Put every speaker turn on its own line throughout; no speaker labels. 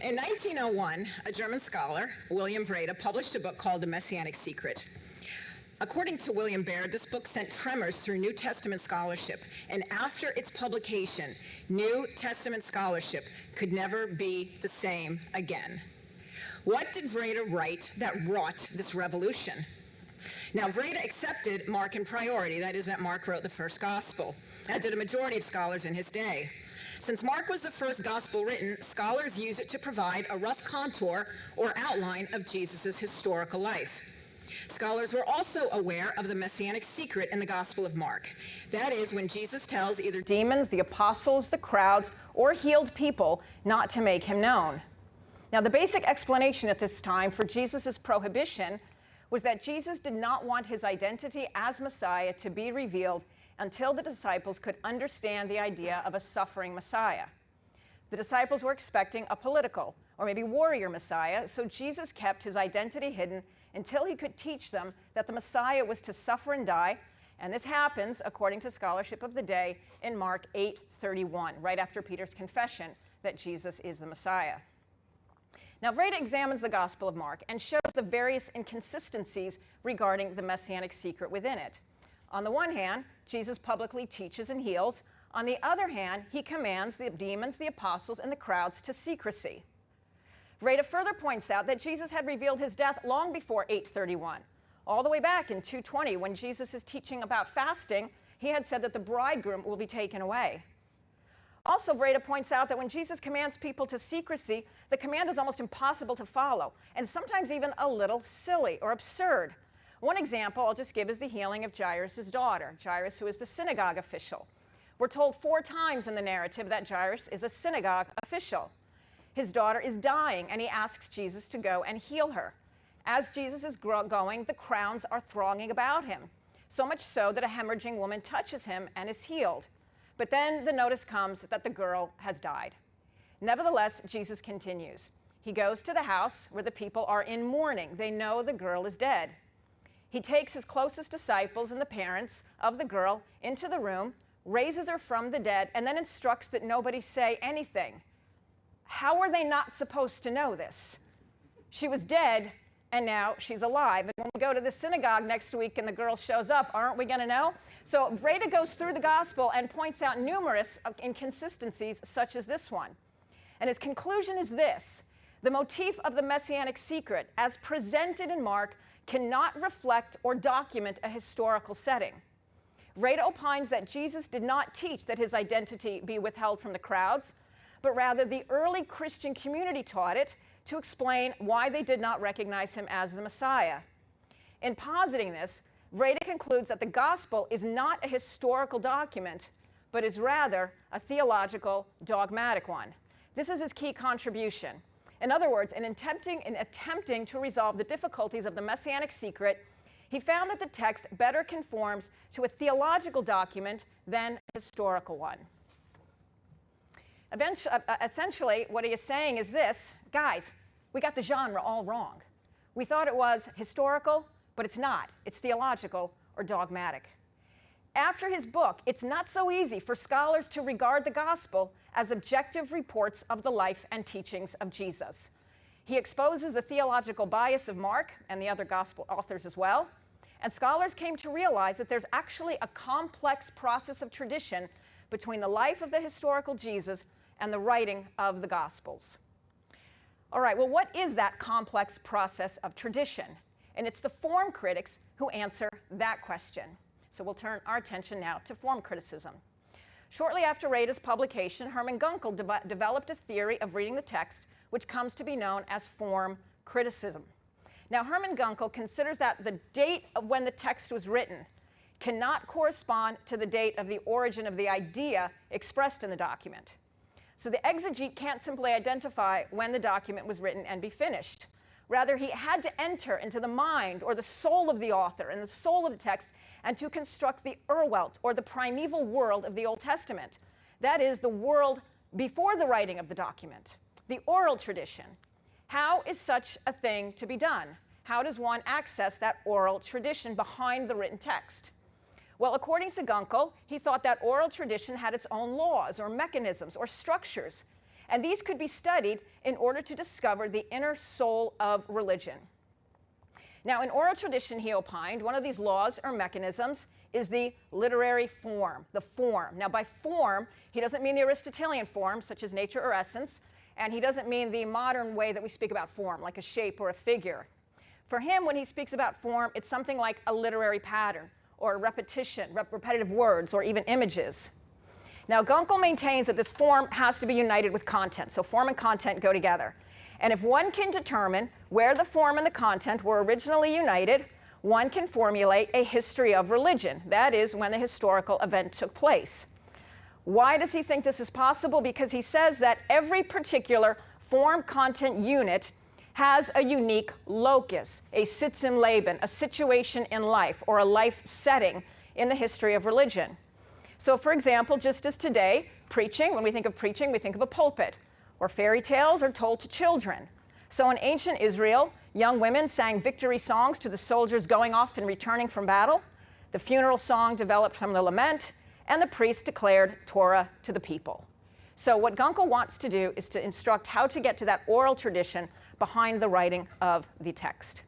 In 1901, a German scholar, William Wrede, published a book called The Messianic Secret. According to William Baird, this book sent tremors through New Testament scholarship, and after its publication, New Testament scholarship could never be the same again. What did Wrede write that wrought this revolution? Now, Wrede accepted Mark in priority, that is, that Mark wrote the first gospel, as did a majority of scholars in his day. Since Mark was the first gospel written, scholars use it to provide a rough contour or outline of Jesus' historical life. Scholars were also aware of the Messianic secret in the Gospel of Mark. That is, when Jesus tells either demons, the apostles, the crowds, or healed people not to make him known. Now, the basic explanation at this time for Jesus' prohibition was that Jesus did not want his identity as Messiah to be revealed until the disciples could understand the idea of a suffering Messiah. The disciples were expecting a political or maybe warrior Messiah, so Jesus kept his identity hidden until he could teach them that the Messiah was to suffer and die, and this happens, according to scholarship of the day, in Mark 8:31, right after Peter's confession that Jesus is the Messiah. Now, Wrede examines the Gospel of Mark and shows the various inconsistencies regarding the Messianic secret within it. On the one hand, Jesus publicly teaches and heals. On the other hand, he commands the demons, the apostles, and the crowds to secrecy. Wrede further points out that Jesus had revealed his death long before 8:31. All the way back in 2:20, when Jesus is teaching about fasting, he had said that the bridegroom will be taken away. Also, Wrede points out that when Jesus commands people to secrecy, the command is almost impossible to follow, and sometimes even a little silly or absurd. One example I'll just give is the healing of Jairus' daughter, Jairus, who is the synagogue official. We're told 4 times in the narrative that Jairus is a synagogue official. His daughter is dying, and he asks Jesus to go and heal her. As Jesus is going, the crowds are thronging about him, so much so that a hemorrhaging woman touches him and is healed. But then the notice comes that the girl has died. Nevertheless, Jesus continues. He goes to the house where the people are in mourning. They know the girl is dead. He takes his closest disciples and the parents of the girl into the room, raises her from the dead, and then instructs that nobody say anything. How are they not supposed to know this? She was dead, and now she's alive. And when we go to the synagogue next week and the girl shows up, aren't we going to know? So Wrede goes through the gospel and points out numerous inconsistencies, such as this one. And his conclusion is this: the motif of the Messianic secret, as presented in Mark, cannot reflect or document a historical setting. Wrede opines that Jesus did not teach that his identity be withheld from the crowds, but rather the early Christian community taught it to explain why they did not recognize him as the Messiah. In positing this, Wrede concludes that the gospel is not a historical document, but is rather a theological, dogmatic one. This is his key contribution. In other words, in attempting to resolve the difficulties of the Messianic secret, he found that the text better conforms to a theological document than a historical one. Essentially, what he is saying is this: guys, we got the genre all wrong. We thought it was historical, but it's not. It's theological or dogmatic. After his book, it's not so easy for scholars to regard the gospel as objective reports of the life and teachings of Jesus. He exposes the theological bias of Mark and the other gospel authors as well, and scholars came to realize that there's actually a complex process of tradition between the life of the historical Jesus and the writing of the Gospels. All right, well, what is that complex process of tradition? And it's the form critics who answer that question. So we'll turn our attention now to form criticism. Shortly after Wrede's publication, Hermann Gunkel developed a theory of reading the text, which comes to be known as form criticism. Now, Hermann Gunkel considers that the date of when the text was written cannot correspond to the date of the origin of the idea expressed in the document. So the exegete can't simply identify when the document was written and be finished. Rather, he had to enter into the mind or the soul of the author and the soul of the text and to construct the Urwelt, or the primeval world of the Old Testament. That is, the world before the writing of the document, the oral tradition. How is such a thing to be done? How does one access that oral tradition behind the written text? Well, according to Gunkel, he thought that oral tradition had its own laws or mechanisms or structures,
And these could be studied in order to discover the inner soul of religion. Now, in oral tradition, he opined, one of these laws or mechanisms is the literary form, the form. Now, by form, he doesn't mean the Aristotelian form, such as nature or essence, and he doesn't mean the modern way that we speak about form, like a shape or a figure. For him, when he speaks about form, it's something like a literary pattern, or a repetition, repetitive words, or even images. Now, Gunkel maintains that this form has to be united with content, so form and content go together. And if one can determine where the form and the content were originally united, one can formulate a history of religion. That is, when the historical event took place. Why does he think this is possible? Because he says that every particular form-content unit has a unique locus, a Sitz im Leben, a situation in life, or a life setting in the history of religion. So, for example, just as today, preaching, when we think of preaching, we think of a pulpit, or fairy tales are told to children. So in ancient Israel, young women sang victory songs to the soldiers going off and returning from battle. The funeral song developed from the lament, and the priest declared Torah to the people. So what Gunkel wants to do is to instruct how to get to that oral tradition behind the writing of the text.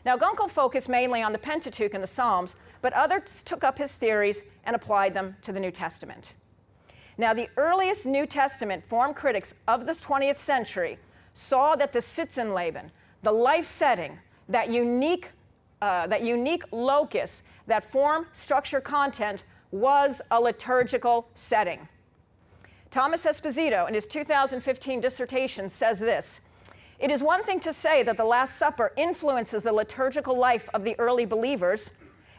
Now, Gunkel focused mainly on the Pentateuch and the Psalms, but others took up his theories and applied them to the New Testament. Now, the earliest New Testament form critics of the 20th century saw that the Sitz im Leben, the life setting, that unique locus, that form, structure, content, was a liturgical setting. Thomas Esposito, in his 2015 dissertation, says this: "It is one thing to say that the Last Supper influences the liturgical life of the early believers,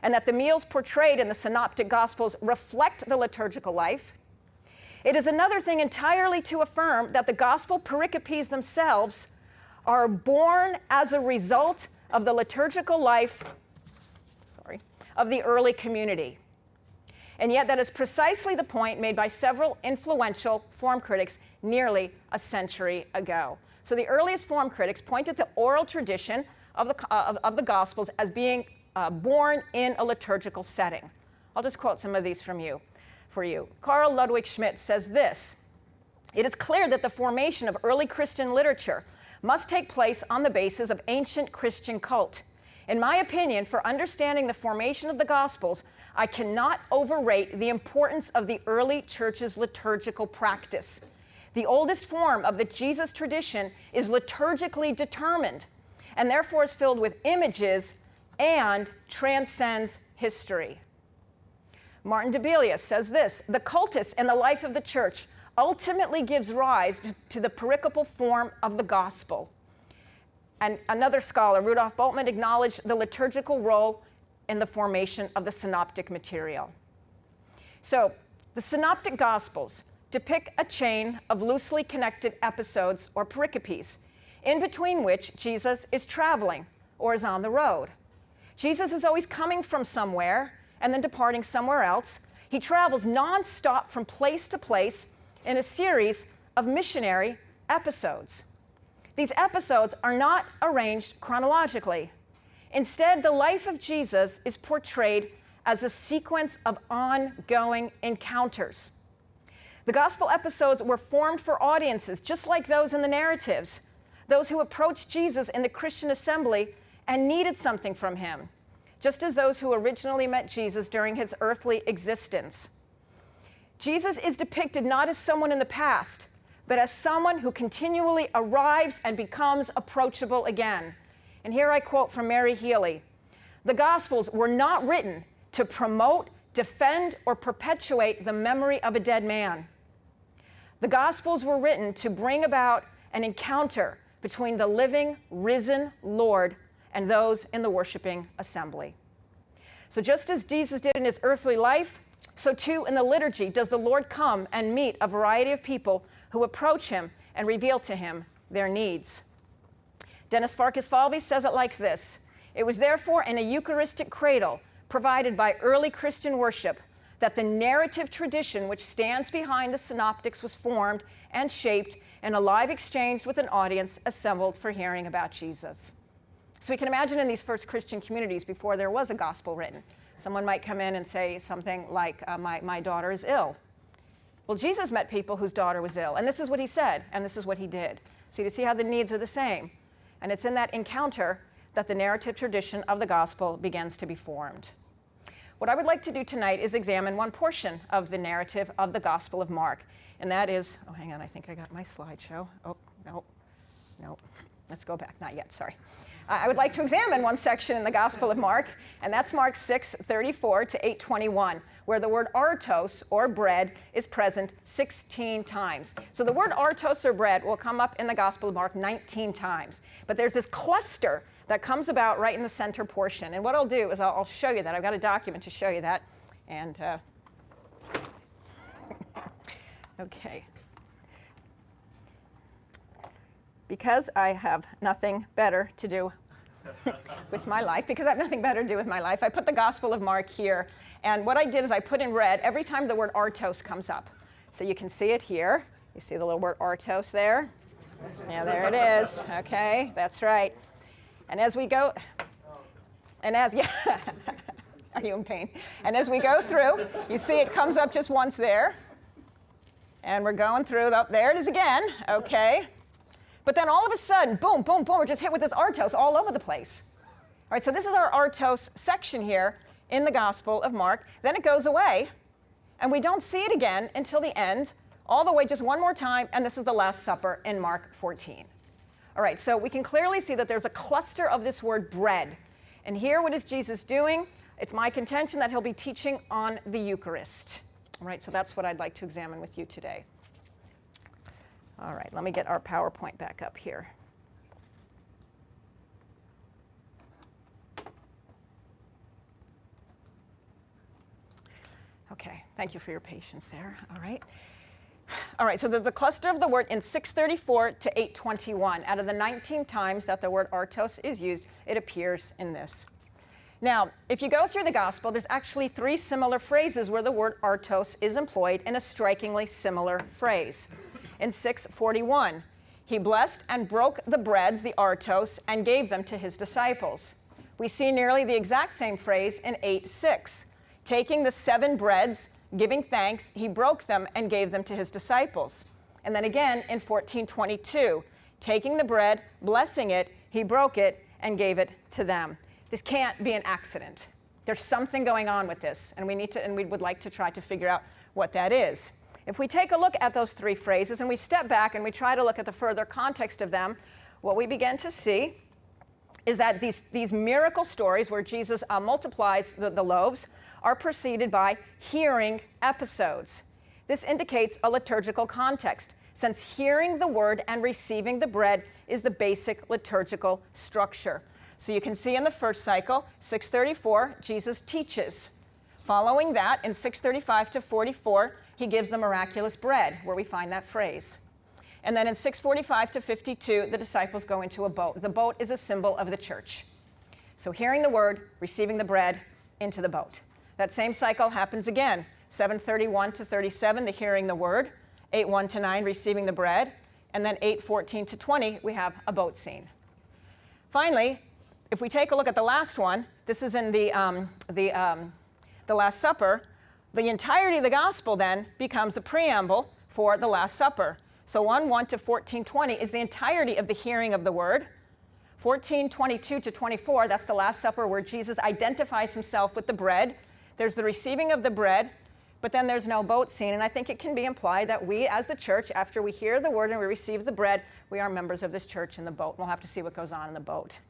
and that the meals portrayed in the synoptic Gospels reflect the liturgical life. It is another thing entirely to affirm that the gospel pericopes themselves are born as a result of the liturgical life of the early community. And yet that is precisely the point made by several influential form critics nearly a century ago." So the earliest form critics pointed to the oral tradition of the Gospels as being born in a liturgical setting. I'll just quote some of these for you. Karl Ludwig Schmidt says this: "It is clear that the formation of early Christian literature must take place on the basis of ancient Christian cult. In my opinion, for understanding the formation of the Gospels, I cannot overrate the importance of the early church's liturgical practice. The oldest form of the Jesus tradition is liturgically determined, and therefore is filled with images and transcends history." Martin Debelius says this: "The cultus in the life of the church ultimately gives rise to the pericopal form of the gospel." And another scholar, Rudolf Bultmann, acknowledged the liturgical role in the formation of the synoptic material. So, the synoptic gospels depict a chain of loosely connected episodes or pericopes, in between which Jesus is traveling or is on the road. Jesus is always coming from somewhere and then departing somewhere else. He travels non-stop from place to place in a series of missionary episodes. These episodes are not arranged chronologically. Instead, the life of Jesus is portrayed as a sequence of ongoing encounters. The gospel episodes were formed for audiences just like those in the narratives, those who approached Jesus in the Christian assembly and needed something from him, just as those who originally met Jesus during his earthly existence. Jesus is depicted not as someone in the past, but as someone who continually arrives and becomes approachable again. And here I quote from Mary Healy: "The Gospels were not written to promote, defend, or perpetuate the memory of a dead man. The Gospels were written to bring about an encounter between the living, risen Lord and those in the worshiping assembly." So just as Jesus did in his earthly life, so too in the liturgy does the Lord come and meet a variety of people who approach him and reveal to him their needs. Dennis Farkas Falvey says it like this: "It was therefore in a Eucharistic cradle provided by early Christian worship that the narrative tradition which stands behind the synoptics was formed and shaped in a live exchange with an audience assembled for hearing about Jesus." So we can imagine in these first Christian communities, before there was a gospel written, someone might come in and say something like, my daughter is ill. Well, Jesus met people whose daughter was ill, and this is what he said, and this is what he did. So you see how the needs are the same. And it's in that encounter that the narrative tradition of the gospel begins to be formed. What I would like to do tonight is examine one portion of the narrative of the Gospel of Mark, and that is, oh, hang on, I think I got my slideshow. Oh, no, let's go back, not yet, sorry. I would like to examine one section in the Gospel of Mark, and that's Mark 6:34 to 8:21, where the word artos, or bread, is present 16 times. So the word artos, or bread, will come up in the Gospel of Mark 19 times. But there's this cluster that comes about right in the center portion. And what I'll do is I'll show you that. I've got a document to show you that. And, okay. Because I have nothing better to do with my life, I put the Gospel of Mark here. And what I did is I put in red every time the word artos comes up. So you can see it here. You see the little word artos there? Yeah, there it is. Okay, that's right. And as we go, are you in pain? And as we go through, you see it comes up just once there. And we're going through, there it is again, okay. But then all of a sudden, boom, boom, boom, we're just hit with this artos all over the place. All right, so this is our artos section here in the Gospel of Mark. Then it goes away, and we don't see it again until the end, all the way just one more time, and this is the Last Supper in Mark 14. All right, so we can clearly see that there's a cluster of this word bread. And here, what is Jesus doing? It's my contention that he'll be teaching on the Eucharist. All right, so that's what I'd like to examine with you today. All right, let me get our PowerPoint back up here. Okay, thank you for your patience there. All right. All right, so there's a cluster of the word in 634 to 821. Out of the 19 times that the word artos is used, it appears in this. Now, if you go through the gospel, there's actually 3 similar phrases where the word artos is employed in a strikingly similar phrase. In 641, he blessed and broke the breads, the artos, and gave them to his disciples. We see nearly the exact same phrase in 8:6. Taking the 7 breads, giving thanks, he broke them and gave them to his disciples. And then again in 14:22, taking the bread, blessing it, he broke it and gave it to them. This can't be an accident. There's something going on with this, and we would like to try to figure out what that is. If we take a look at those 3 phrases and we step back and we try to look at the further context of them, what we begin to see is that these miracle stories where Jesus multiplies the loaves are preceded by hearing episodes. This indicates a liturgical context, since hearing the word and receiving the bread is the basic liturgical structure. So you can see in the first cycle, 634, Jesus teaches. Following that, in 635 to 44, he gives the miraculous bread, where we find that phrase. And then in 645 to 52, the disciples go into a boat. The boat is a symbol of the church. So hearing the word, receiving the bread, into the boat. That same cycle happens again, 731 to 37, the hearing the word, 8:1 to 9, receiving the bread, and then 8:14 to 20, we have a boat scene. Finally, if we take a look at the last one, this is in the Last Supper. The entirety of the gospel then becomes a preamble for the Last Supper. So 1:1 to 14:20 is the entirety of the hearing of the word. 14:22 to 24, that's the Last Supper where Jesus identifies himself with the bread. There's the receiving of the bread, but then there's no boat scene. And I think it can be implied that we, as the church, after we hear the word and we receive the bread, we are members of this church in the boat. We'll have to see what goes on in the boat.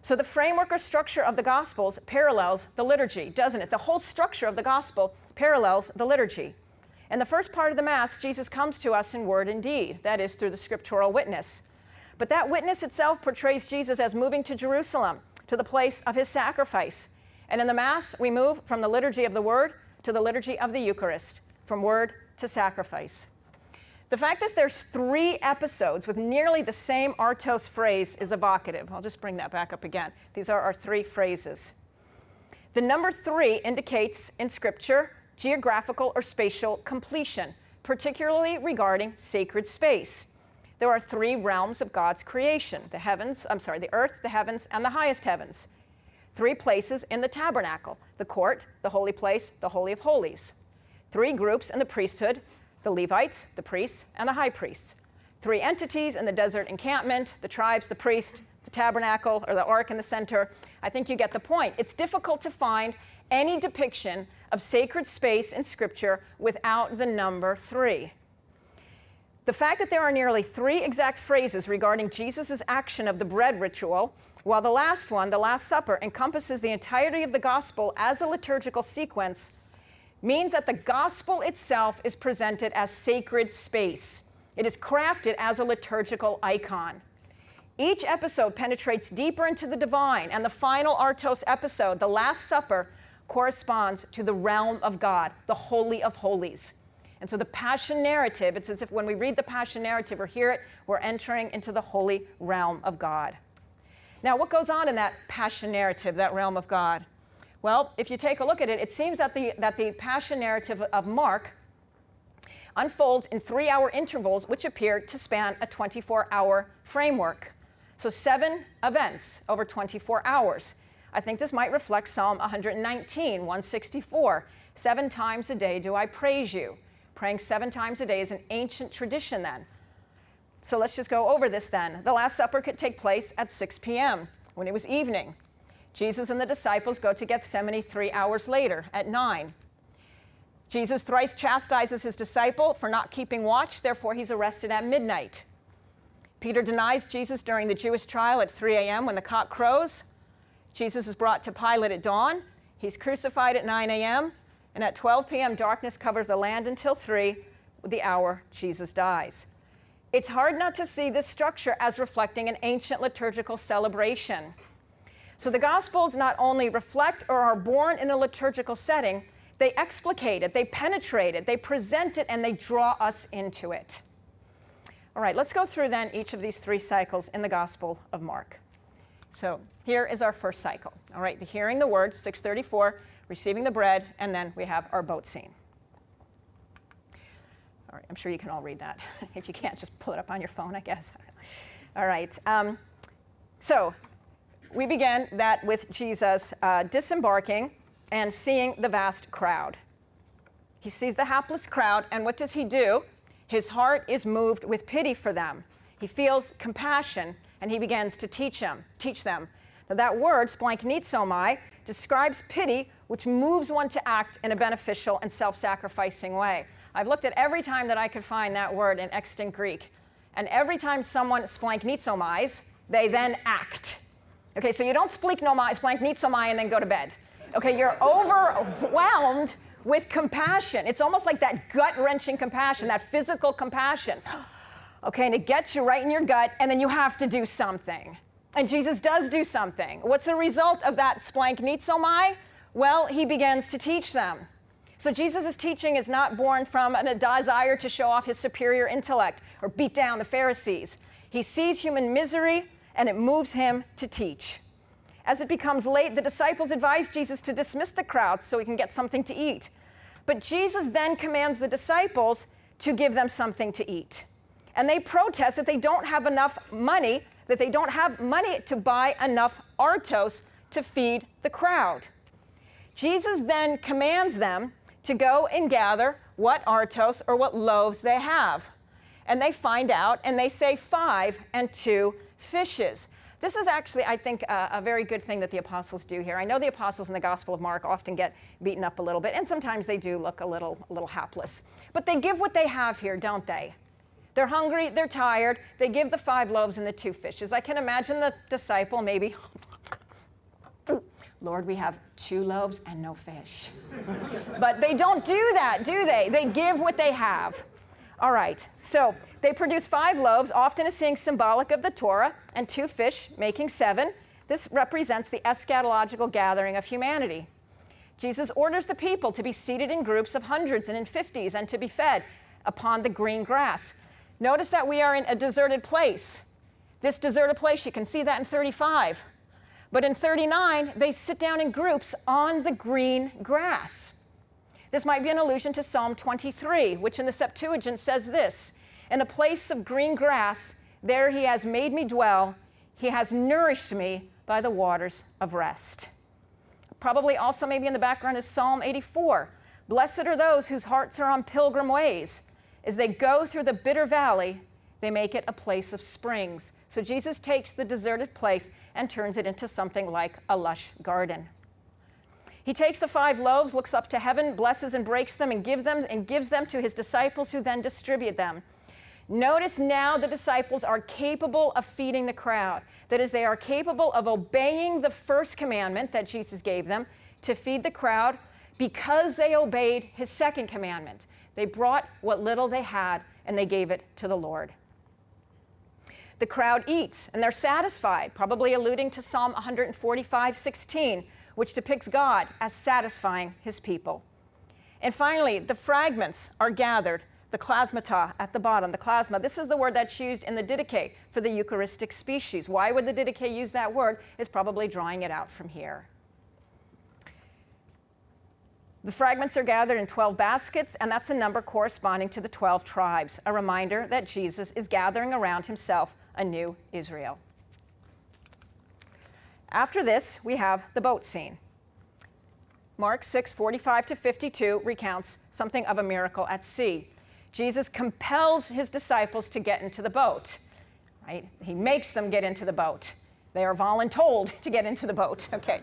So the framework or structure of the Gospels parallels the liturgy, doesn't it? The whole structure of the Gospel parallels the liturgy. In the first part of the Mass, Jesus comes to us in word and deed, that is, through the scriptural witness. But that witness itself portrays Jesus as moving to Jerusalem, to the place of his sacrifice. And in the Mass, we move from the liturgy of the Word to the liturgy of the Eucharist, from word to sacrifice. The fact is there's 3 episodes with nearly the same artos phrase is evocative. I'll just bring that back up again. These are our 3 phrases. The number 3 indicates in Scripture geographical or spatial completion, particularly regarding sacred space. There are 3 realms of God's creation, the earth, the heavens, and the highest heavens. 3 places in the tabernacle, the court, the holy place, the Holy of Holies. 3 groups in the priesthood: the Levites, the priests, and the high priests. 3 entities in the desert encampment: the tribes, the priest, the tabernacle, or the ark in the center. I think you get the point. It's difficult to find any depiction of sacred space in Scripture without the number 3. The fact that there are nearly 3 exact phrases regarding Jesus' action of the bread ritual, while the last one, the Last Supper, encompasses the entirety of the gospel as a liturgical sequence, means that the gospel itself is presented as sacred space. It is crafted as a liturgical icon. Each episode penetrates deeper into the divine, and the final Artos episode, the Last Supper, corresponds to the realm of God, the Holy of Holies. And so the Passion narrative, it's as if when we read the Passion narrative or hear it, we're entering into the holy realm of God. Now, what goes on in that Passion narrative, that realm of God? Well, if you take a look at it, it seems that the Passion narrative of Mark unfolds in 3-hour intervals, which appear to span a 24-hour framework. So 7 events over 24 hours. I think this might reflect Psalm 119, 164. 7 times a day do I praise you. Praying 7 times a day is an ancient tradition then. So let's just go over this then. The Last Supper could take place at 6 p.m. when it was evening. Jesus and the disciples go to Gethsemane 3 hours later at 9. Jesus thrice chastises his disciple for not keeping watch, therefore he's arrested at midnight. Peter denies Jesus during the Jewish trial at 3 a.m. when the cock crows. Jesus is brought to Pilate at dawn. He's crucified at 9 a.m. And at 12 p.m., darkness covers the land until 3, the hour Jesus dies. It's hard not to see this structure as reflecting an ancient liturgical celebration. So the Gospels not only reflect or are born in a liturgical setting, they explicate it, they penetrate it, they present it, and they draw us into it. All right, let's go through then each of these 3 cycles in the Gospel of Mark. So here is our first cycle. All right, the hearing the word, 6:34, receiving the bread, and then we have our boat scene. All right, I'm sure you can all read that. If you can't, just pull it up on your phone, I guess. All right, so we begin that with Jesus disembarking and seeing the vast crowd. He sees the hapless crowd, and what does he do? His heart is moved with pity for them. He feels compassion, and he begins to teach them. Now that word, splanknitsomai, describes pity, which moves one to act in a beneficial and self-sacrificing way. I've looked at every time that I could find that word in extant Greek, and every time someone splanknitsomais, they then act. Okay, so you don't splanknitsomai and then go to bed. Okay, you're overwhelmed with compassion. It's almost like that gut-wrenching compassion, that physical compassion. Okay, and it gets you right in your gut, and then you have to do something. And Jesus does do something. What's the result of that splanknitsomai? Well, he begins to teach them. So Jesus' teaching is not born from a desire to show off his superior intellect or beat down the Pharisees. He sees human misery, and it moves him to teach. As it becomes late, the disciples advise Jesus to dismiss the crowd so he can get something to eat. But Jesus then commands the disciples to give them something to eat. And they protest that they don't have enough money, that they don't have money to buy enough artos to feed the crowd. Jesus then commands them to go and gather what artos or what loaves they have. And they find out, and they say 5 and 2 fishes. This is actually, I think, a very good thing that the apostles do here. I know the apostles in the Gospel of Mark often get beaten up a little bit, and sometimes they do look a little hapless. But they give what they have here, don't they? They're hungry, they're tired, they give the 5 loaves and the 2 fishes. I can imagine the disciple maybe, Lord, we have 2 loaves and no fish. But they don't do that, do they? They give what they have. All right, so they produce 5 loaves, often as being symbolic of the Torah, and 2 fish, making 7. This represents the eschatological gathering of humanity. Jesus orders the people to be seated in groups of hundreds and in 50s and to be fed upon the green grass. Notice that we are in a deserted place. This deserted place, you can see that in 35. But in 39, they sit down in groups on the green grass. This might be an allusion to Psalm 23, which in the Septuagint says this: "In a place of green grass, there he has made me dwell. He has nourished me by the waters of rest." Probably also maybe in the background is Psalm 84. Blessed are those whose hearts are on pilgrim ways. As they go through the bitter valley, they make it a place of springs. So Jesus takes the deserted place and turns it into something like a lush garden. He takes the 5 loaves, looks up to heaven, blesses and breaks them, and gives them to his disciples, who then distribute them. Notice now the disciples are capable of feeding the crowd. That is, they are capable of obeying the first commandment that Jesus gave them to feed the crowd because they obeyed his second commandment. They brought what little they had and they gave it to the Lord. The crowd eats and they're satisfied, probably alluding to Psalm 145:16, which depicts God as satisfying his people. And finally, the fragments are gathered, the klasmata at the bottom, the klasma. This is the word that's used in the Didache for the Eucharistic species. Why would the Didache use that word? It's probably drawing it out from here. The fragments are gathered in 12 baskets, and that's a number corresponding to the 12 tribes, a reminder that Jesus is gathering around himself a new Israel. After this, we have the boat scene. Mark 6:45-52 recounts something of a miracle at sea. Jesus compels his disciples to get into the boat, right? He makes them get into the boat. They are voluntold to get into the boat, okay?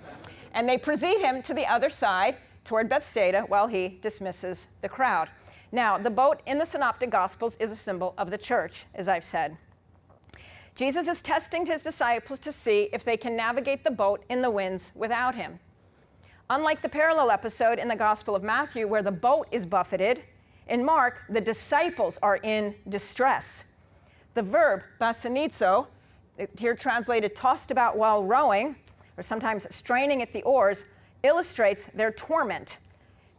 And they precede him to the other side toward Bethsaida while he dismisses the crowd. Now, the boat in the Synoptic Gospels is a symbol of the church, as I've said. Jesus is testing his disciples to see if they can navigate the boat in the winds without him. Unlike the parallel episode in the Gospel of Matthew where the boat is buffeted, in Mark, the disciples are in distress. The verb basanizo, here translated tossed about while rowing, or sometimes straining at the oars, illustrates their torment.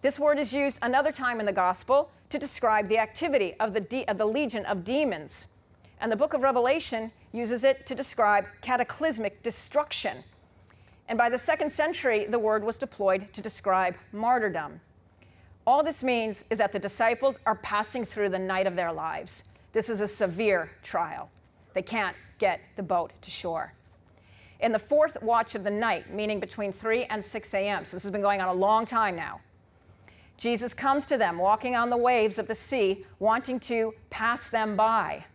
This word is used another time in the Gospel to describe the activity of the legion of demons. And the book of Revelation uses it to describe cataclysmic destruction. And by the 2nd century, the word was deployed to describe martyrdom. All this means is that the disciples are passing through the night of their lives. This is a severe trial. They can't get the boat to shore. In the 4th watch of the night, meaning between 3 and 6 a.m., so this has been going on a long time now, Jesus comes to them, walking on the waves of the sea, wanting to pass them by.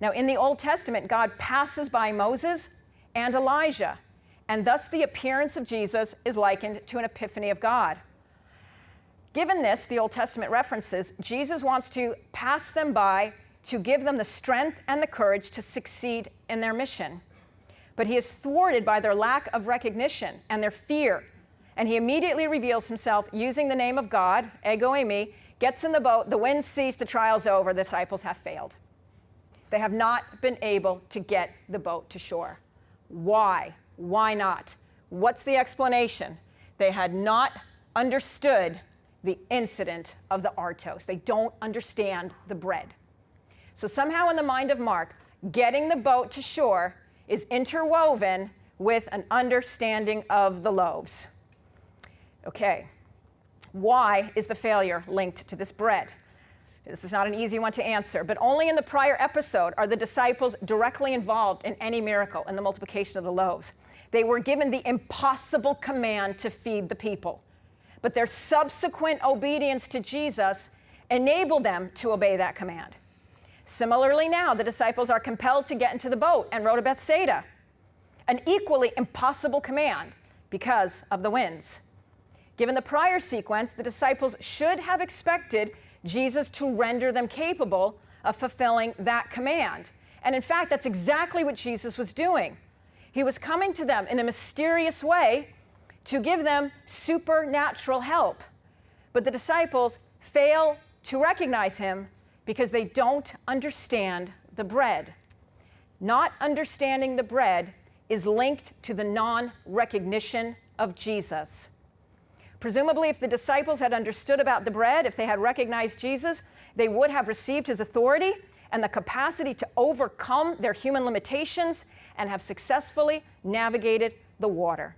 Now, in the Old Testament, God passes by Moses and Elijah, and thus the appearance of Jesus is likened to an epiphany of God. Given this, the Old Testament references, Jesus wants to pass them by to give them the strength and the courage to succeed in their mission. But he is thwarted by their lack of recognition and their fear, and he immediately reveals himself using the name of God, ego eimi, gets in the boat, the wind ceased, the trial's over, the disciples have failed. They have not been able to get the boat to shore. Why? Why not? What's the explanation? They had not understood the incident of the artos. They don't understand the bread. So somehow in the mind of Mark, getting the boat to shore is interwoven with an understanding of the loaves. Okay, why is the failure linked to this bread? This is not an easy one to answer, but only in the prior episode are the disciples directly involved in any miracle in the multiplication of the loaves. They were given the impossible command to feed the people, but their subsequent obedience to Jesus enabled them to obey that command. Similarly now, the disciples are compelled to get into the boat and row to Bethsaida, an equally impossible command because of the winds. Given the prior sequence, the disciples should have expected Jesus to render them capable of fulfilling that command. And in fact, that's exactly what Jesus was doing. He was coming to them in a mysterious way to give them supernatural help. But the disciples fail to recognize him because they don't understand the bread. Not understanding the bread is linked to the non-recognition of Jesus. Presumably, if the disciples had understood about the bread, if they had recognized Jesus, they would have received his authority and the capacity to overcome their human limitations and have successfully navigated the water.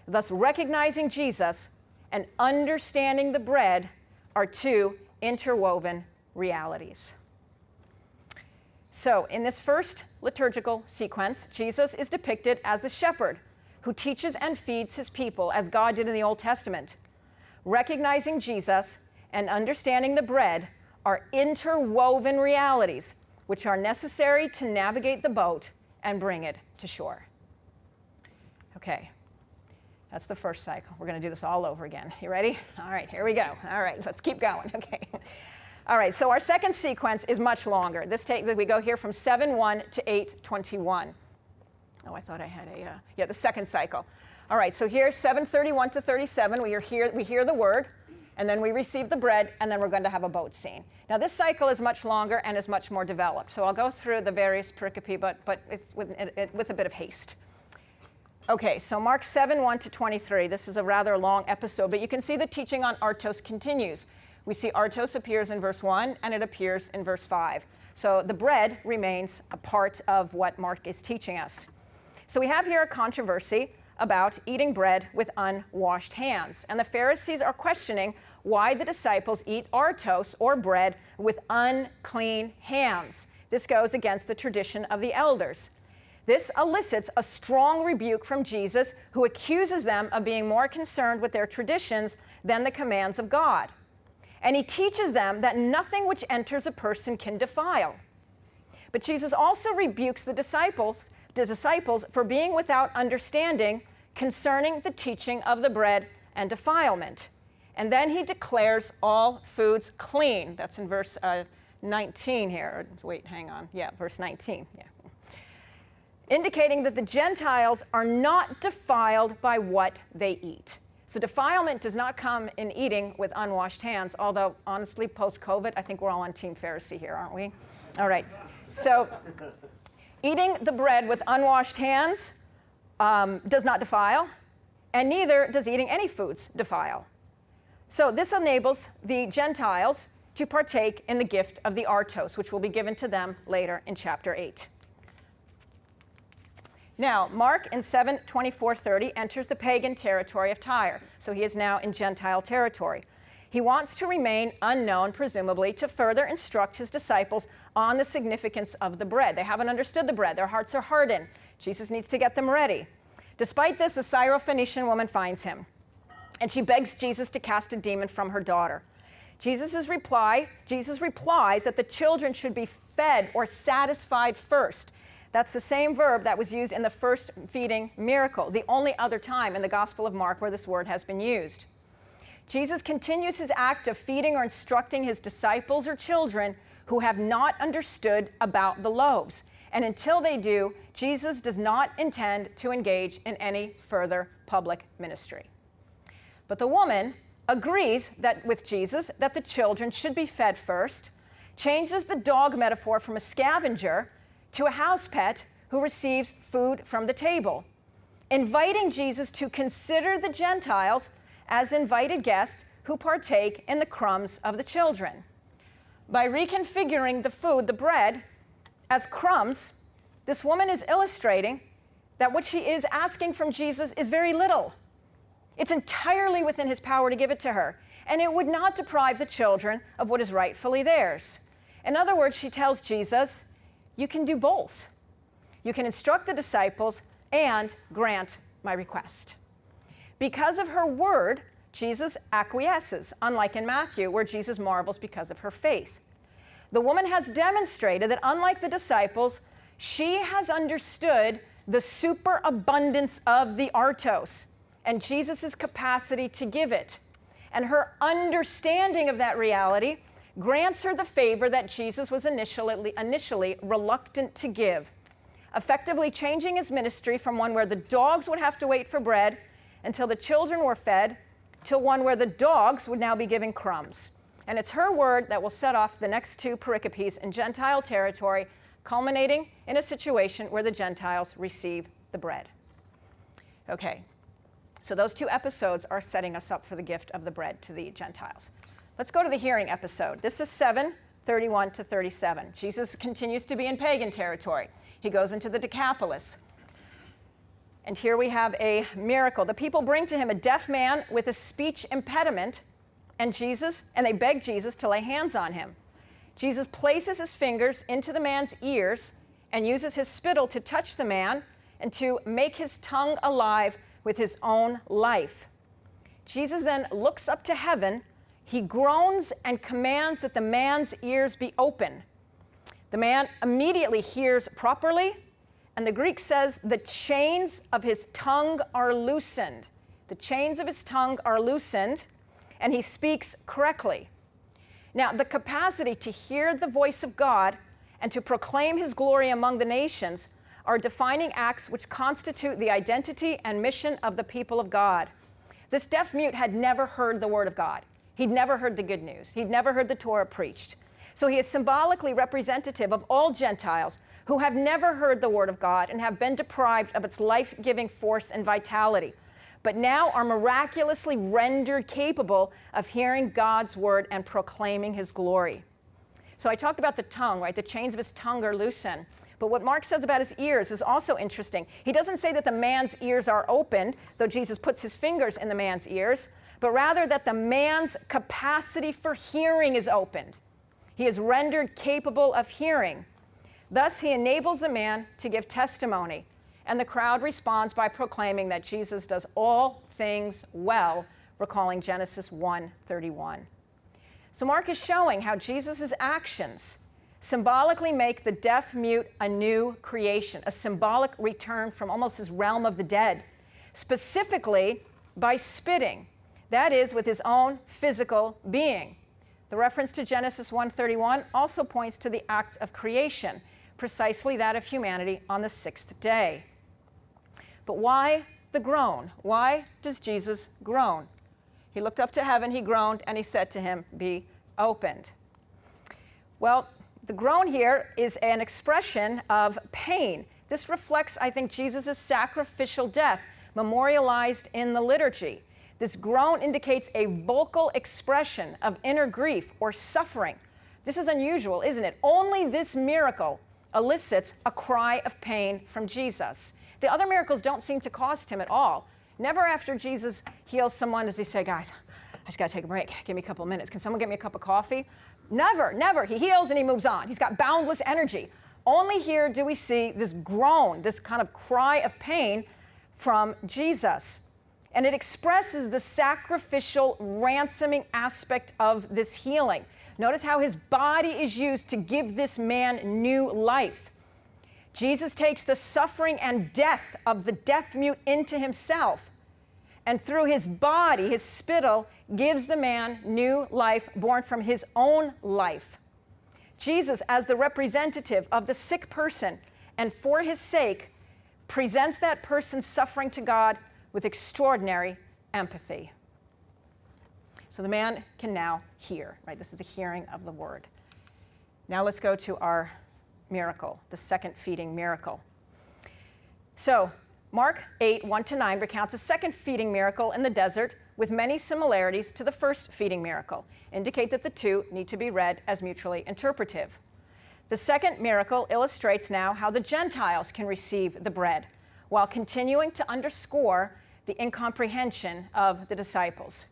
Thus, recognizing Jesus and understanding the bread are two interwoven realities. So, in this first liturgical sequence, Jesus is depicted as the shepherd who teaches and feeds his people as God did in the Old Testament. Recognizing Jesus and understanding the bread are interwoven realities which are necessary to navigate the boat and bring it to shore. Okay, that's the first cycle. We're going to do this all over again. You ready? All right, here we go. All right, let's keep going. Okay. All right, so our second sequence is much longer. We go here from 7:1 to 8:21. Oh, I thought I had the second cycle. All right, so here, 7:31 to 37, we hear the word, and then we receive the bread, and then we're going to have a boat scene. Now, this cycle is much longer and is much more developed. So I'll go through the various pericope, but it's with a bit of haste. Okay, so Mark 7:1 to 23. This is a rather long episode, but you can see the teaching on artos continues. We see artos appears in verse 1, and it appears in verse 5. So the bread remains a part of what Mark is teaching us. So we have here a controversy about eating bread with unwashed hands. And the Pharisees are questioning why the disciples eat artos, or bread, with unclean hands. This goes against the tradition of the elders. This elicits a strong rebuke from Jesus, who accuses them of being more concerned with their traditions than the commands of God. And he teaches them that nothing which enters a person can defile. But Jesus also rebukes the disciples for being without understanding concerning the teaching of the bread and defilement. And then he declares all foods clean. That's in verse 19 here. Wait, hang on. Yeah, verse 19. Yeah. Indicating that the Gentiles are not defiled by what they eat. So defilement does not come in eating with unwashed hands, although honestly, post-COVID, I think we're all on Team Pharisee here, aren't we? All right. So eating the bread with unwashed hands does not defile, and neither does eating any foods defile. So this enables the Gentiles to partake in the gift of the artos, which will be given to them later in chapter 8. Now, Mark in 7:24-30 enters the pagan territory of Tyre, so he is now in Gentile territory. He wants to remain unknown, presumably, to further instruct his disciples on the significance of the bread. They haven't understood the bread. Their hearts are hardened. Jesus needs to get them ready. Despite this, a Syrophoenician woman finds him, and she begs Jesus to cast a demon from her daughter. Jesus replies that the children should be fed or satisfied first. That's the same verb that was used in the first feeding miracle, the only other time in the Gospel of Mark where this word has been used. Jesus continues his act of feeding or instructing his disciples or children who have not understood about the loaves. And until they do, Jesus does not intend to engage in any further public ministry. But the woman agrees with Jesus that the children should be fed first, changes the dog metaphor from a scavenger to a house pet who receives food from the table, inviting Jesus to consider the Gentiles as invited guests who partake in the crumbs of the children. By reconfiguring the food, the bread, as crumbs, this woman is illustrating that what she is asking from Jesus is very little. It's entirely within his power to give it to her, and it would not deprive the children of what is rightfully theirs. In other words, she tells Jesus, you can do both. You can instruct the disciples and grant my request. Because of her word, Jesus acquiesces, unlike in Matthew, where Jesus marvels because of her faith. The woman has demonstrated that, unlike the disciples, she has understood the superabundance of the artos and Jesus' capacity to give it. And her understanding of that reality grants her the favor that Jesus was initially reluctant to give, effectively changing his ministry from one where the dogs would have to wait for bread until the children were fed, to one where the dogs would now be giving crumbs. And it's her word that will set off the next two pericopes in Gentile territory, culminating in a situation where the Gentiles receive the bread. Okay, so those two episodes are setting us up for the gift of the bread to the Gentiles. Let's go to the hearing episode. This is 7:31 to 37. Jesus continues to be in pagan territory. He goes into the Decapolis. And here we have a miracle. The people bring to him a deaf man with a speech impediment, and they beg Jesus to lay hands on him. Jesus places his fingers into the man's ears and uses his spittle to touch the man and to make his tongue alive with his own life. Jesus then looks up to heaven, he groans and commands that the man's ears be open. The man immediately hears properly, and the Greek says the chains of his tongue are loosened. The chains of his tongue are loosened, and he speaks correctly. Now, the capacity to hear the voice of God and to proclaim his glory among the nations are defining acts which constitute the identity and mission of the people of God. This deaf mute had never heard the word of God. He'd never heard the good news. He'd never heard the Torah preached. So he is symbolically representative of all Gentiles who have never heard the word of God and have been deprived of its life-giving force and vitality, but now are miraculously rendered capable of hearing God's word and proclaiming his glory. So I talked about the tongue, right? The chains of his tongue are loosened. But what Mark says about his ears is also interesting. He doesn't say that the man's ears are opened, though Jesus puts his fingers in the man's ears, but rather that the man's capacity for hearing is opened. He is rendered capable of hearing. Thus, he enables the man to give testimony, and the crowd responds by proclaiming that Jesus does all things well, recalling Genesis 1:31. So Mark is showing how Jesus' actions symbolically make the deaf mute a new creation, a symbolic return from almost his realm of the dead, specifically by spitting, that is, with his own physical being. The reference to Genesis 1:31 also points to the act of creation, precisely that of humanity on the sixth day. But why the groan? Why does Jesus groan? He looked up to heaven, he groaned, and he said to him, "Be opened." Well, the groan here is an expression of pain. This reflects, I think, Jesus' sacrificial death, memorialized in the liturgy. This groan indicates a vocal expression of inner grief or suffering. This is unusual, isn't it? Only this miracle elicits a cry of pain from Jesus. The other miracles don't seem to cost him at all. Never after Jesus heals someone does he say, "Guys, I just got to take a break. Give me a couple of minutes. Can someone get me a cup of coffee?" Never, never. He heals and he moves on. He's got boundless energy. Only here do we see this groan, this kind of cry of pain from Jesus. And it expresses the sacrificial ransoming aspect of this healing. Notice how his body is used to give this man new life. Jesus takes the suffering and death of the deaf mute into himself, and through his body, his spittle, gives the man new life born from his own life. Jesus, as the representative of the sick person, and for his sake, presents that person's suffering to God with extraordinary empathy. So the man can now hear, right? This is the hearing of the word. Now let's go to our miracle, the second feeding miracle. So Mark 8:1-9 recounts a second feeding miracle in the desert with many similarities to the first feeding miracle, indicate that the two need to be read as mutually interpretive. The second miracle illustrates now how the Gentiles can receive the bread, while continuing to underscore the incomprehension of the disciples.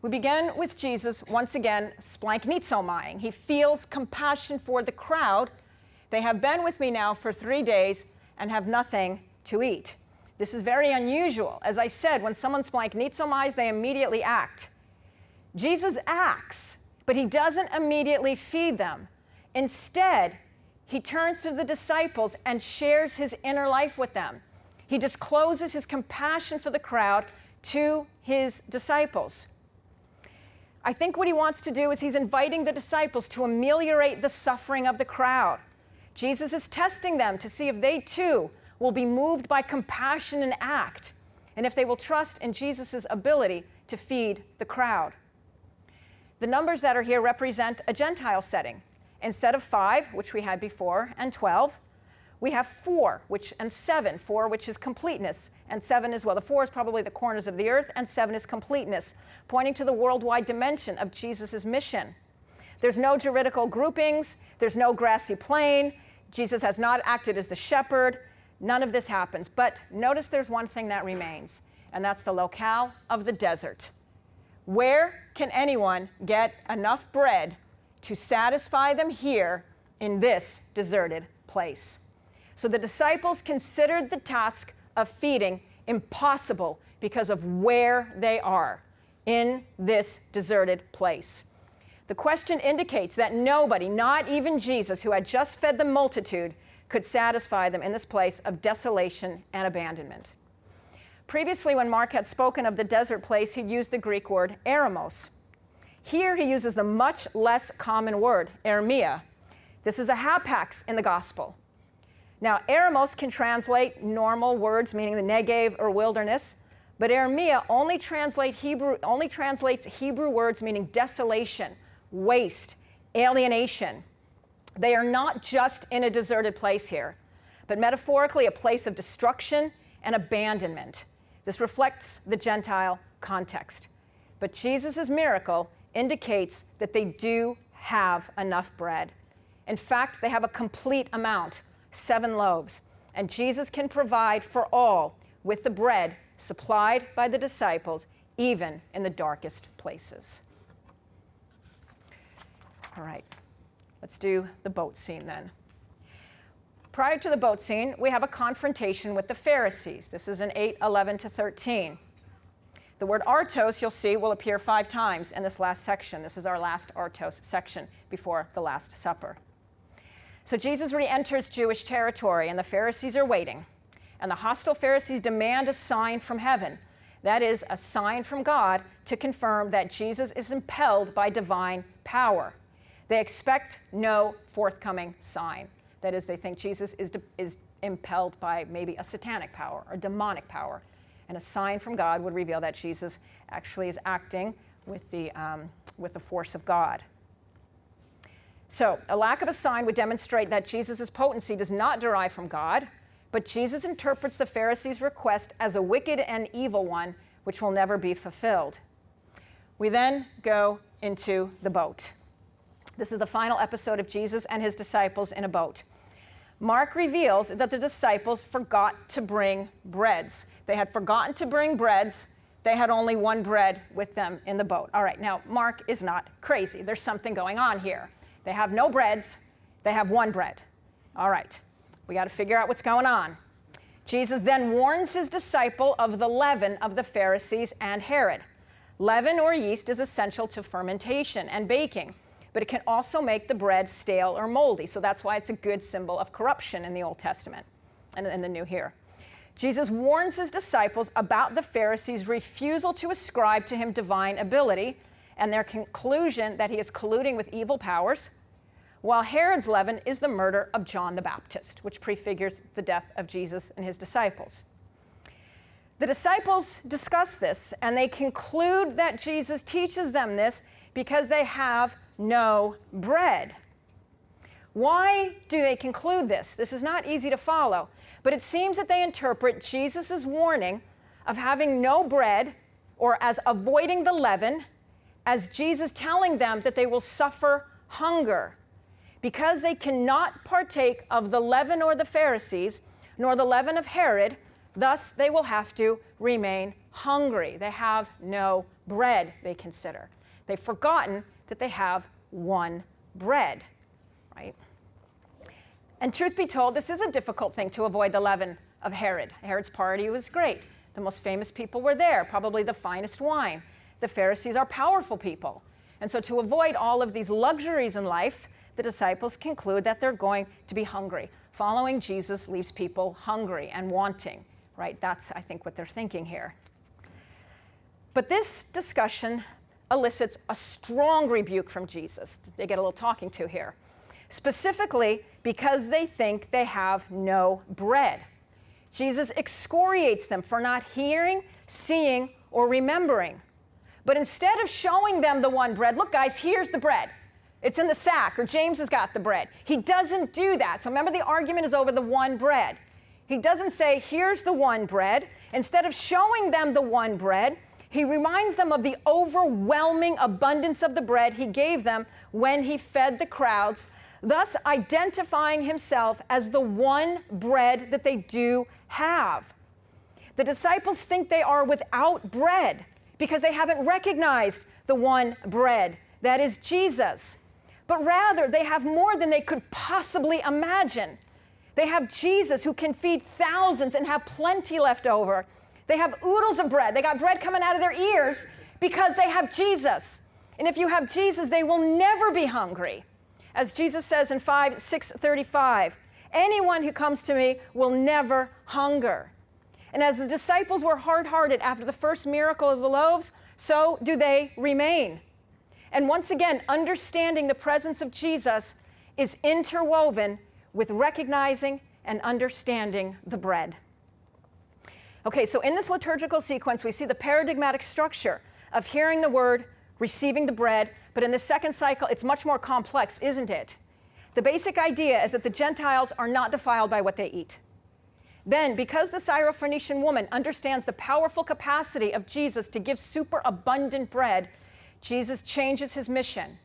We begin with Jesus once again splanknitsomai. He feels compassion for the crowd. They have been with me now for 3 days and have nothing to eat. This is very unusual. As I said, when someone splanknitsomais, they immediately act. Jesus acts, but he doesn't immediately feed them. Instead, he turns to the disciples and shares his inner life with them. He discloses his compassion for the crowd to his disciples. I think what he wants to do is he's inviting the disciples to ameliorate the suffering of the crowd. Jesus is testing them to see if they too will be moved by compassion and act, and if they will trust in Jesus' ability to feed the crowd. The numbers that are here represent a Gentile setting. Instead of 5, which we had before, and 12, we have 4, and 7, 4, which is completeness, and 7 as well. The 4 is probably the corners of the earth, and 7 is completeness, pointing to the worldwide dimension of Jesus' mission. There's no juridical groupings, there's no grassy plain, Jesus has not acted as the shepherd, none of this happens. But notice there's one thing that remains, and that's the locale of the desert. Where can anyone get enough bread to satisfy them here in this deserted place? So the disciples considered the task of feeding impossible because of where they are. in this deserted place. The question indicates that nobody, not even Jesus, who had just fed the multitude, could satisfy them in this place of desolation and abandonment. Previously, when Mark had spoken of the desert place, he'd used the Greek word eremos. Here he uses the much less common word, eremia. This is a hapax in the gospel. Now, eremos can translate normal words, meaning the Negev or wilderness, but eremia only translates Hebrew words meaning desolation, waste, alienation. They are not just in a deserted place here, but metaphorically a place of destruction and abandonment. This reflects the Gentile context. But Jesus' miracle indicates that they do have enough bread. In fact, they have a complete amount, 7 loaves, and Jesus can provide for all with the bread supplied by the disciples, even in the darkest places. All right, let's do the boat scene then. Prior to the boat scene, we have a confrontation with the Pharisees. This is in 8:11-13. The word artos, you'll see, will appear 5 times in this last section. This is our last artos section before the Last Supper. So Jesus re-enters Jewish territory, and the Pharisees are waiting. And the hostile Pharisees demand a sign from heaven. That is, a sign from God to confirm that Jesus is impelled by divine power. They expect no forthcoming sign. That is, they think Jesus is impelled by maybe a satanic power or demonic power. And a sign from God would reveal that Jesus actually is acting with the force of God. So a lack of a sign would demonstrate that Jesus' potency does not derive from God, but Jesus interprets the Pharisees' request as a wicked and evil one, which will never be fulfilled. We then go into the boat. This is the final episode of Jesus and his disciples in a boat. Mark reveals that the disciples forgot to bring breads. They had forgotten to bring breads. They had only 1 bread with them in the boat. All right, now Mark is not crazy. There's something going on here. They have no breads. They have 1 bread. All right, we got to figure out what's going on. Jesus then warns his disciple of the leaven of the Pharisees and Herod. Leaven or yeast is essential to fermentation and baking, but it can also make the bread stale or moldy. So that's why it's a good symbol of corruption in the Old Testament and in the New here. Jesus warns his disciples about the Pharisees' refusal to ascribe to him divine ability and their conclusion that he is colluding with evil powers, while Herod's leaven is the murder of John the Baptist, which prefigures the death of Jesus and his disciples. The disciples discuss this, and they conclude that Jesus teaches them this because they have no bread. Why do they conclude this? This is not easy to follow, but it seems that they interpret Jesus' warning of having no bread, or as avoiding the leaven, as Jesus telling them that they will suffer hunger. Because they cannot partake of the leaven or the Pharisees, nor the leaven of Herod, thus they will have to remain hungry. They have no bread, they consider. They've forgotten that they have 1 bread, right? And truth be told, this is a difficult thing to avoid the leaven of Herod. Herod's party was great. The most famous people were there, probably the finest wine. The Pharisees are powerful people. And so to avoid all of these luxuries in life, the disciples conclude that they're going to be hungry. Following Jesus leaves people hungry and wanting, right? That's, I think, what they're thinking here. But this discussion elicits a strong rebuke from Jesus. They get a little talking to here. Specifically because they think they have no bread. Jesus excoriates them for not hearing, seeing, or remembering. But instead of showing them the 1 bread, look guys, here's the bread. It's in the sack, or James has got the bread. He doesn't do that. So remember, the argument is over the 1 bread. He doesn't say, here's the 1 bread. Instead of showing them the 1 bread, he reminds them of the overwhelming abundance of the bread he gave them when he fed the crowds, thus identifying himself as the 1 bread that they do have. The disciples think they are without bread because they haven't recognized the 1 bread, that is Jesus. But rather, they have more than they could possibly imagine. They have Jesus who can feed thousands and have plenty left over. They have oodles of bread. They got bread coming out of their ears Because they have Jesus. And if you have Jesus, they will never be hungry. As Jesus says in 6:35, anyone who comes to me will never hunger. And as the disciples were hard-hearted after the first miracle of the loaves, so do they remain. And once again, understanding the presence of Jesus is interwoven with recognizing and understanding the bread. Okay, so in this liturgical sequence, we see the paradigmatic structure of hearing the word, receiving the bread, but in the second cycle, it's much more complex, isn't it? The basic idea is that the Gentiles are not defiled by what they eat. Then, because the Syrophoenician woman understands the powerful capacity of Jesus to give superabundant bread, Jesus changes his mission.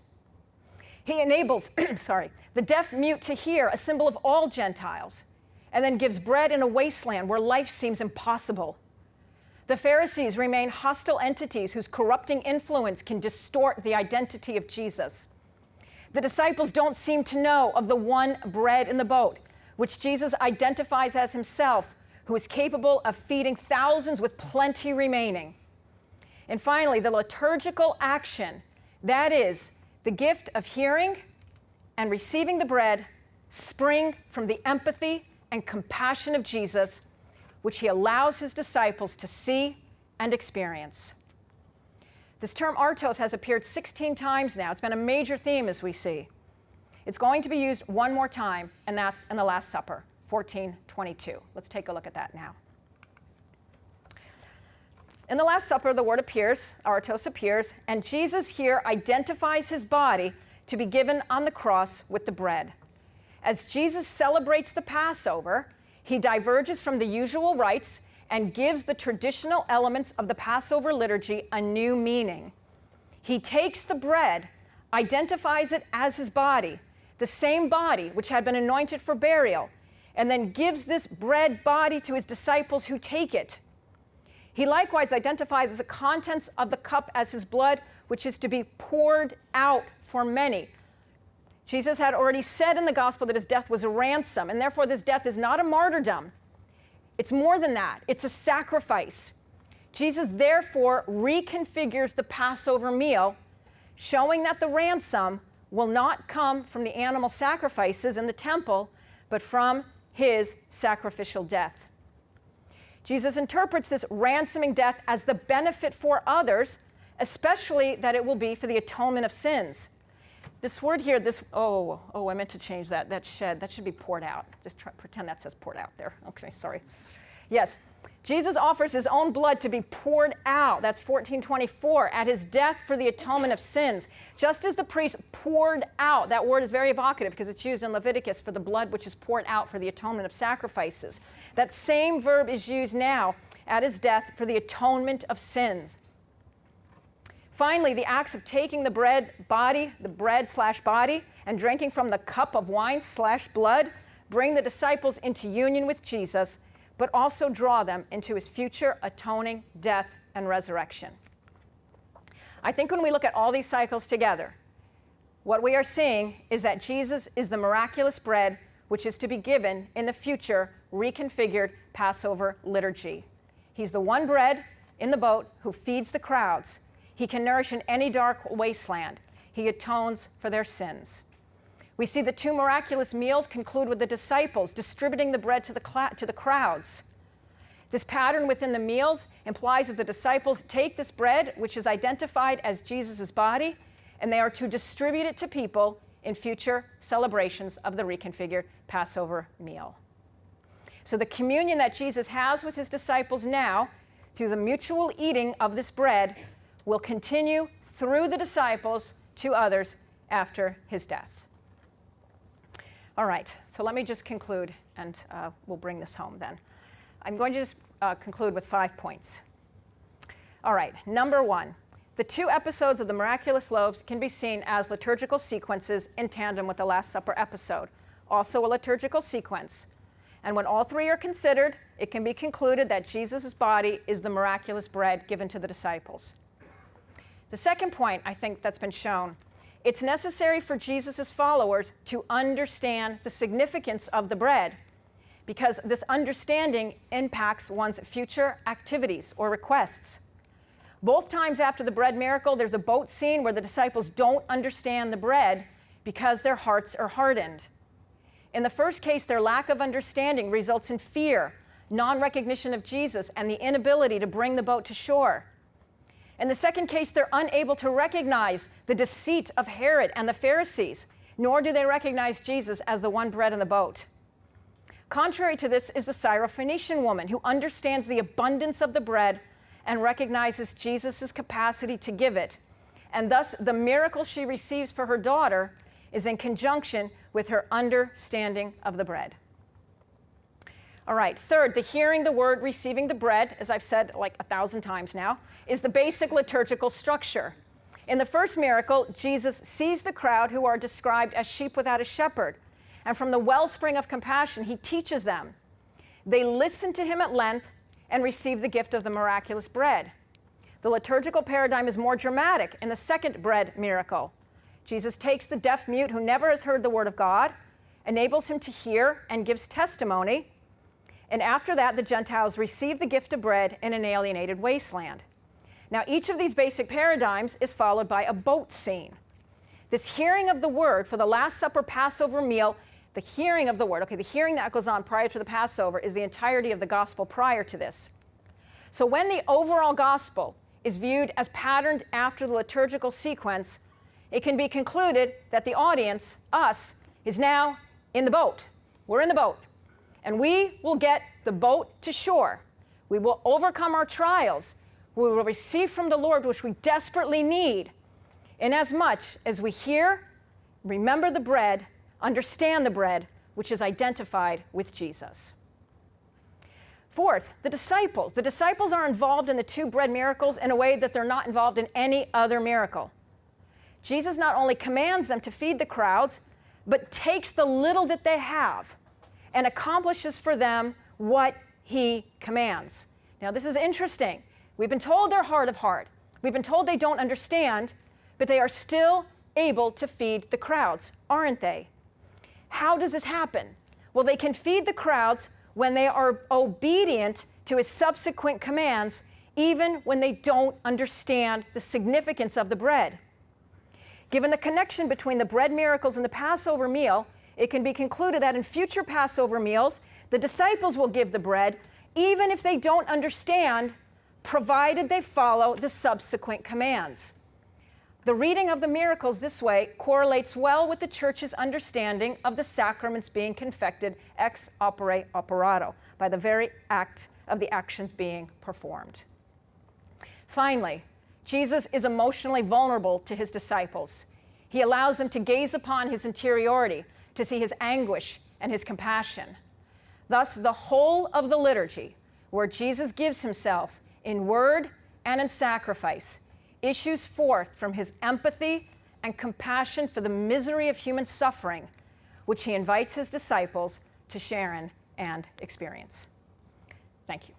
He enables, the deaf-mute to hear, a symbol of all Gentiles, and then gives bread in a wasteland where life seems impossible. The Pharisees remain hostile entities whose corrupting influence can distort the identity of Jesus. The disciples don't seem to know of the one bread in the boat, which Jesus identifies as himself, who is capable of feeding thousands with plenty remaining. And finally, the liturgical action, that is, the gift of hearing and receiving the bread, spring from the empathy and compassion of Jesus, which he allows his disciples to see and experience. This term artos has appeared 16 times now. It's been a major theme, as we see. It's going to be used one more time, and that's in the Last Supper, 14:22. Let's take a look at that now. In the Last Supper, the word appears, artos appears, and Jesus here identifies his body to be given on the cross with the bread. As Jesus celebrates the Passover, he diverges from the usual rites and gives the traditional elements of the Passover liturgy a new meaning. He takes the bread, identifies it as his body, the same body which had been anointed for burial, and then gives this bread body to his disciples who take it. He likewise identifies the contents of the cup as his blood, which is to be poured out for many. Jesus had already said in the gospel that his death was a ransom, and therefore this death is not a martyrdom. It's more than that. It's a sacrifice. Jesus therefore reconfigures the Passover meal, showing that the ransom will not come from the animal sacrifices in the temple, but from his sacrificial death. Jesus interprets this ransoming death as the benefit for others, especially that it will be for the atonement of sins. This word here, I meant to change that. That should be poured out. Just pretend that says poured out there. Okay, sorry. Yes, Jesus offers his own blood to be poured out. That's 14:24, at his death for the atonement of sins. Just as the priest poured out, that word is very evocative because it's used in Leviticus for the blood which is poured out for the atonement of sacrifices. That same verb is used now at his death for the atonement of sins. Finally, the acts of taking the bread/body, and drinking from the cup of wine/blood bring the disciples into union with Jesus, but also draw them into his future atoning death and resurrection. I think when we look at all these cycles together, what we are seeing is that Jesus is the miraculous bread which is to be given in the future reconfigured Passover liturgy. He's the one bread in the boat who feeds the crowds. He can nourish in any dark wasteland. He atones for their sins. We see the two miraculous meals conclude with the disciples distributing the bread to the crowds. This pattern within the meals implies that the disciples take this bread, which is identified as Jesus' body, and they are to distribute it to people in future celebrations of the reconfigured Passover meal. So the communion that Jesus has with his disciples now, through the mutual eating of this bread, will continue through the disciples to others after his death. All right, so let me just conclude, and we'll bring this home then. I'm going to just conclude with 5 points. All right, number 1, the 2 episodes of the miraculous loaves can be seen as liturgical sequences in tandem with the Last Supper episode, also a liturgical sequence. And when all 3 are considered, it can be concluded that Jesus' body is the miraculous bread given to the disciples. The second point, I think, that's been shown, it's necessary for Jesus' followers to understand the significance of the bread, because this understanding impacts one's future activities or requests. Both times after the bread miracle, there's a boat scene where the disciples don't understand the bread because their hearts are hardened. In the first case, their lack of understanding results in fear, non-recognition of Jesus, and the inability to bring the boat to shore. In the second case, they're unable to recognize the deceit of Herod and the Pharisees, nor do they recognize Jesus as the one bread in the boat. Contrary to this is the Syrophoenician woman, who understands the abundance of the bread and recognizes Jesus' capacity to give it. And thus, the miracle she receives for her daughter is in conjunction with her understanding of the bread. All right, third, the hearing the word, receiving the bread, as I've said like 1,000 times now, is the basic liturgical structure. In the first miracle, Jesus sees the crowd who are described as sheep without a shepherd. And from the wellspring of compassion, he teaches them. They listen to him at length and receive the gift of the miraculous bread. The liturgical paradigm is more dramatic in the second bread miracle. Jesus takes the deaf mute who never has heard the word of God, enables him to hear, and gives testimony. And after that, the Gentiles receive the gift of bread in an alienated wasteland. Now, each of these basic paradigms is followed by a boat scene. This hearing of the word for the Last Supper Passover meal, the hearing of the word, the hearing that goes on prior to the Passover is the entirety of the gospel prior to this. So when the overall gospel is viewed as patterned after the liturgical sequence, it can be concluded that the audience, us, is now in the boat. We're in the boat. And we will get the boat to shore. We will overcome our trials. We will receive from the Lord, which we desperately need, inasmuch as we hear, remember the bread, understand the bread, which is identified with Jesus. Fourth, the disciples. The disciples are involved in the two bread miracles in a way that they're not involved in any other miracle. Jesus not only commands them to feed the crowds, but takes the little that they have and accomplishes for them what he commands. Now, this is interesting. We've been told they're hard of heart. We've been told they don't understand, but they are still able to feed the crowds, aren't they? How does this happen? Well, they can feed the crowds when they are obedient to his subsequent commands, even when they don't understand the significance of the bread. Given the connection between the bread miracles and the Passover meal, it can be concluded that in future Passover meals, the disciples will give the bread, even if they don't understand, provided they follow the subsequent commands. The reading of the miracles this way correlates well with the Church's understanding of the sacraments being confected ex opere operato, by the very act of the actions being performed. Finally, Jesus is emotionally vulnerable to his disciples. He allows them to gaze upon his interiority, to see his anguish and his compassion. Thus, the whole of the liturgy, where Jesus gives himself in word and in sacrifice, issues forth from his empathy and compassion for the misery of human suffering, which he invites his disciples to share in and experience. Thank you.